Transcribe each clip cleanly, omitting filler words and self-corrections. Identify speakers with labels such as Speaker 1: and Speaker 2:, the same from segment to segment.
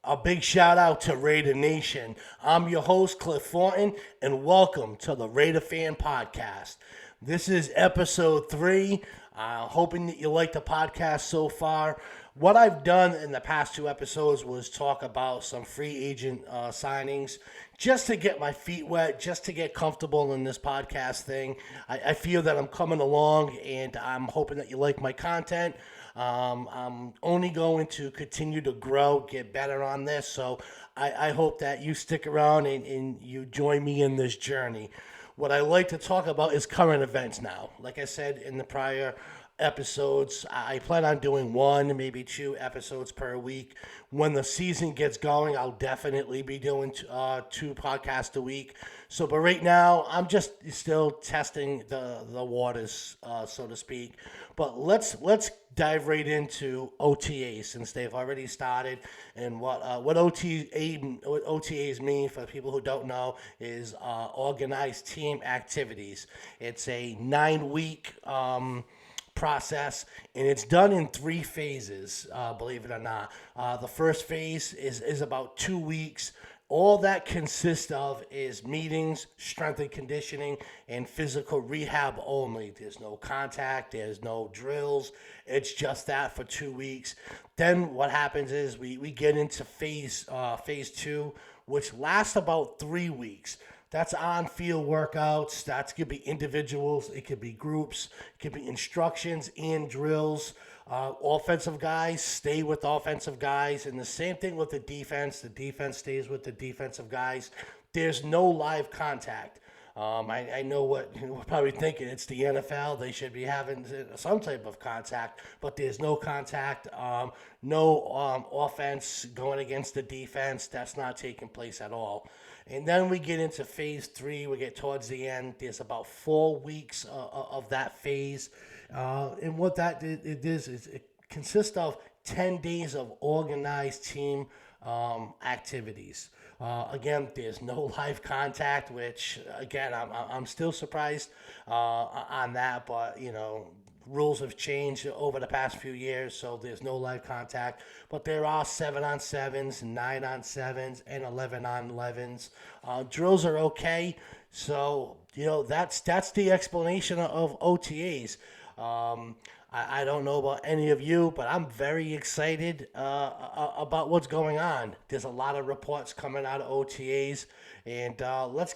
Speaker 1: A big shout out to Raider Nation. I'm your host, Cliff Thornton, and welcome to the Raider Fan Podcast. This is episode 3. Hoping that you like the podcast so far. What I've done in the past 2 episodes was talk about some free agent signings just to get my feet wet, just to get comfortable in this podcast thing. I feel that I'm coming along, and I'm hoping that you like my content. I'm only going to continue to grow, get better on this. So I hope that you stick around and you join me in this journey. What I like to talk about is current events now. Like I said in the prior episodes, I plan on doing 1, maybe 2 episodes per week. When the season gets going, I'll definitely be doing 2 podcasts a week. So, but right now, I'm just still testing the waters, so to speak. But let's dive right into OTAs since they've already started. And what OTAs mean for people who don't know is organized team activities. It's a 9-week process, and it's done in 3 phases, believe it or not. The first phase is about 2 weeks. All that consists of is meetings, strength and conditioning, and physical rehab only. There's no contact, there's no drills. It's just that for 2 weeks. Then what happens is we get into phase 2, which lasts about 3 weeks. That's on-field workouts. That could be individuals. It could be groups. It could be instructions and drills. Offensive guys stay with offensive guys. And the same thing with the defense. The defense stays with the defensive guys. There's no live contact. I know what you're probably thinking. It's the NFL. They should be having some type of contact, but there's no contact. No offense going against the defense. That's not taking place at all. And then we get into phase 3. We get towards the end. There's about 4 weeks of that phase. And what that it is it consists of 10 days of organized team activities. Again, there's no live contact, which again I'm still surprised on that, but rules have changed over the past few years, so there's no live contact. But there are 7-on-7s, 9-on-7s, and 11-on-11s. Drills are okay, so that's the explanation of OTAs. I don't know about any of you, but I'm very excited about what's going on. There's a lot of reports coming out of OTAs, and let's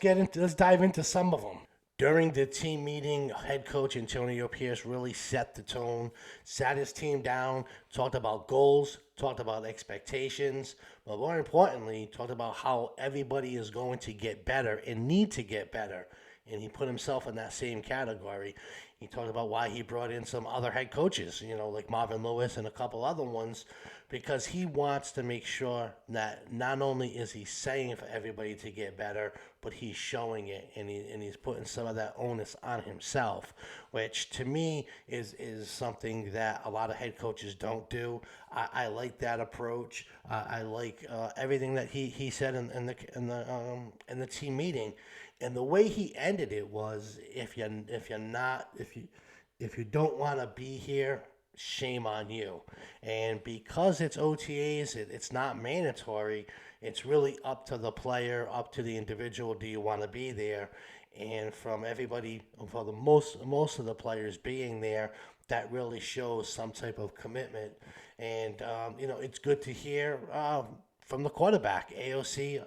Speaker 1: dive into some of them. During the team meeting, head coach Antonio Pierce really set the tone, sat his team down, talked about goals, talked about expectations, but more importantly, talked about how everybody is going to get better and need to get better. And he put himself in that same category. He talked about why he brought in some other head coaches, like Marvin Lewis and a couple other ones, because he wants to make sure that not only is he saying for everybody to get better, but he's showing it, and he's putting some of that onus on himself, which to me is something that a lot of head coaches don't do. I like that approach. I like everything that he said in the team meeting. And the way he ended it was, if you don't want to be here, shame on you. And because it's OTAs, it's not mandatory. It's really up to the player, up to the individual. Do you want to be there? And from everybody, for the most of the players being there, that really shows some type of commitment. And it's good to hear from the quarterback, AOC.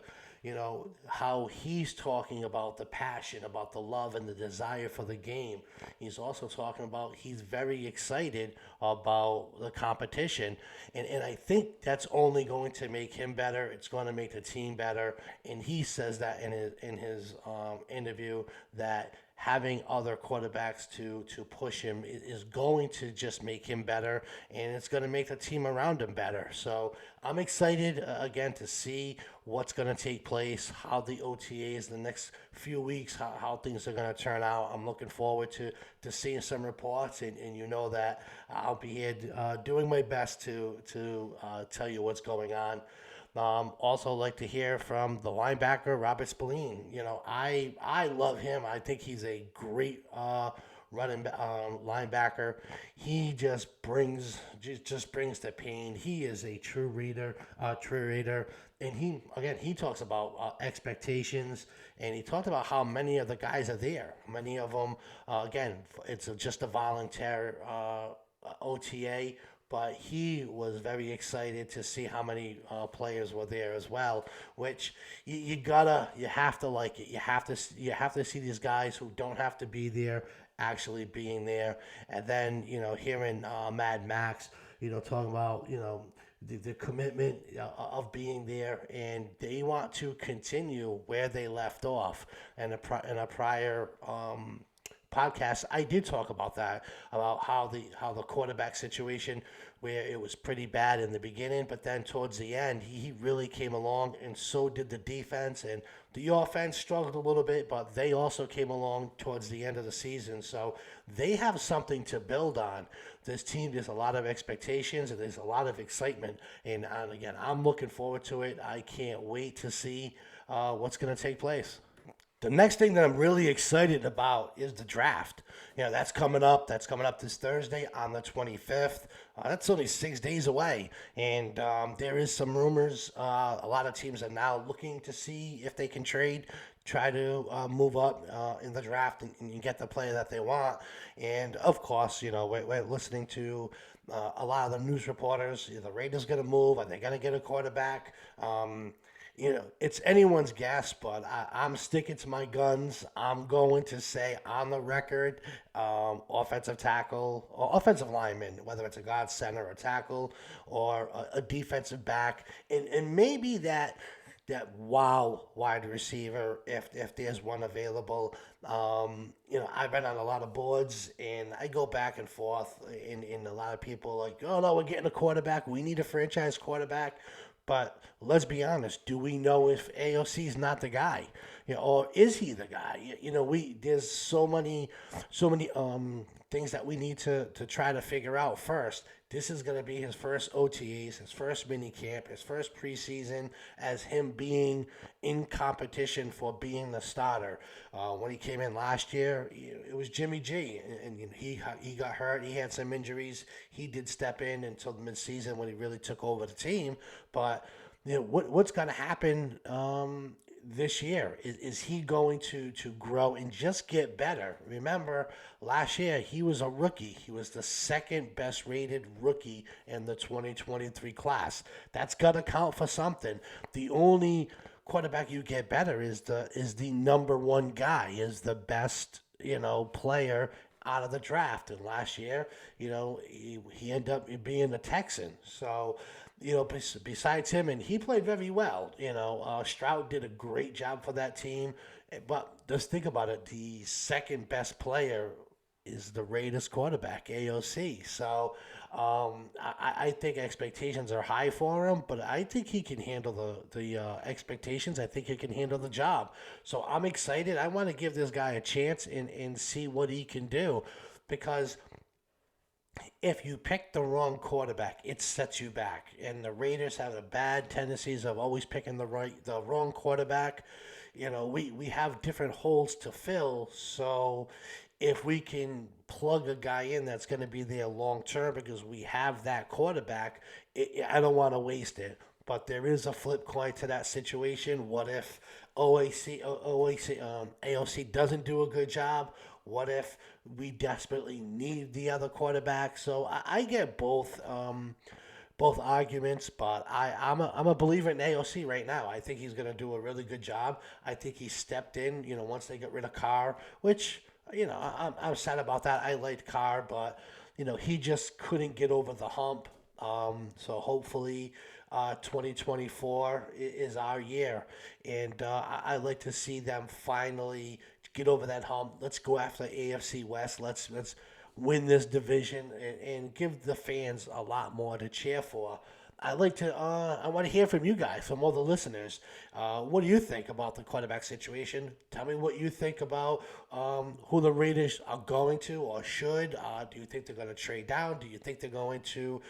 Speaker 1: How he's talking about the passion, about the love and the desire for the game. He's also talking about he's very excited about the competition. And I think that's only going to make him better. It's going to make the team better. And he says that in his interview that having other quarterbacks to push him is going to just make him better, and it's going to make the team around him better. So I'm excited again to see what's going to take place, how the OTAs the next few weeks, how things are going to turn out. I'm looking forward to seeing some reports, and you know that I'll be here doing my best to tell you what's going on. Also like to hear from the linebacker, Robert Spillane. I love him. I think he's a great linebacker. He just brings the pain. He is a true reader, and he talks about expectations, and he talked about how many of the guys are there. Many of them, again, it's just a volunteer OTA, but he was very excited to see how many players were there as well. Which you have to like it. You have to see these guys who don't have to be there actually being there, and then hearing Mad Max, talking about the commitment of being there, and they want to continue where they left off. And in a prior podcast, I did talk about that, about how the quarterback situation, where it was pretty bad in the beginning, but then towards the end, he really came along, and so did the defense, and the offense struggled a little bit, but they also came along towards the end of the season. So they have something to build on. This team, there's a lot of expectations, and there's a lot of excitement, and again, I'm looking forward to it. I can't wait to see what's going to take place. The next thing that I'm really excited about is the draft. That's coming up. That's coming up this Thursday on the 25th. That's only 6 days away. And there is some rumors. A lot of teams are now looking to see if they can try to move up in the draft and get the player that they want. And of course, we're listening to a lot of the news reporters. The Raiders going to move. Are they going to get a quarterback? It's anyone's guess, but I'm sticking to my guns. I'm going to say on the record, offensive tackle or offensive lineman, whether it's a guard, center, or tackle, or a defensive back, and maybe that wow wide receiver if there's one available. I've been on a lot of boards, and I go back and forth, and a lot of people are like, oh no, we're getting a quarterback. We need a franchise quarterback. But let's be honest. Do we know if AOC is not the guy, or is he the guy? There's so many things that we need to try to figure out first. This is going to be his first OTAs, his first mini camp, his first preseason as him being in competition for being the starter. When he came in last year, it was Jimmy G, and he got hurt. He had some injuries. He did step in until the midseason when he really took over the team. But what's going to happen this year? Is he going to grow and just get better? Remember, last year he was a rookie. He was the second best rated rookie in the 2023 class. That's got to count for something. The only quarterback you get better is the number one guy, is the best player out of the draft. And last year, he ended up being a Texan. So besides him, and he played very well. Stroud did a great job for that team. But just think about it: the second best player is the Raiders quarterback, AOC. So I think expectations are high for him, but I think he can handle the expectations. I think he can handle the job. So I'm excited. I want to give this guy a chance and see what he can do, because if you pick the wrong quarterback, it sets you back. And the Raiders have the bad tendencies of always picking the wrong quarterback. We have different holes to fill. So if we can plug a guy in that's going to be there long term because we have that quarterback, I don't want to waste it. But there is a flip coin to that situation. What if AOC doesn't do a good job? What if we desperately need the other quarterback? So I get both arguments, but I'm a believer in AOC right now. I think he's going to do a really good job. I think he stepped in, once they got rid of Carr, which, I'm sad about that. I liked Carr, but, he just couldn't get over the hump. So hopefully 2024 is our year. And I like to see them finally get over that hump. Let's go after AFC West. Let's win this division and give the fans a lot more to cheer for. I want to hear from you guys, from all the listeners. What do you think about the quarterback situation? Tell me what you think about who the Raiders are going to or should. Do you think they're going to trade down? Do you think they're going to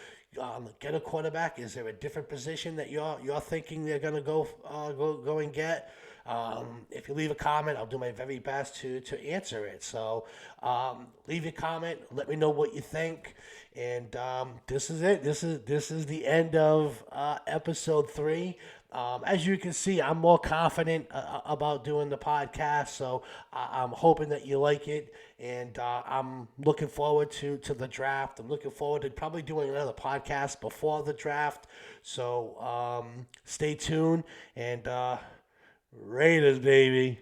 Speaker 1: get a quarterback? Is there a different position that you're thinking they're gonna go and get? If you leave a comment, I'll do my very best to answer it. So leave your comment. Let me know what you think. And this is it. This is the end of episode 3. As you can see, I'm more confident about doing the podcast, so I'm hoping that you like it, and I'm looking forward to the draft. I'm looking forward to probably doing another podcast before the draft, so stay tuned, and Raiders, baby.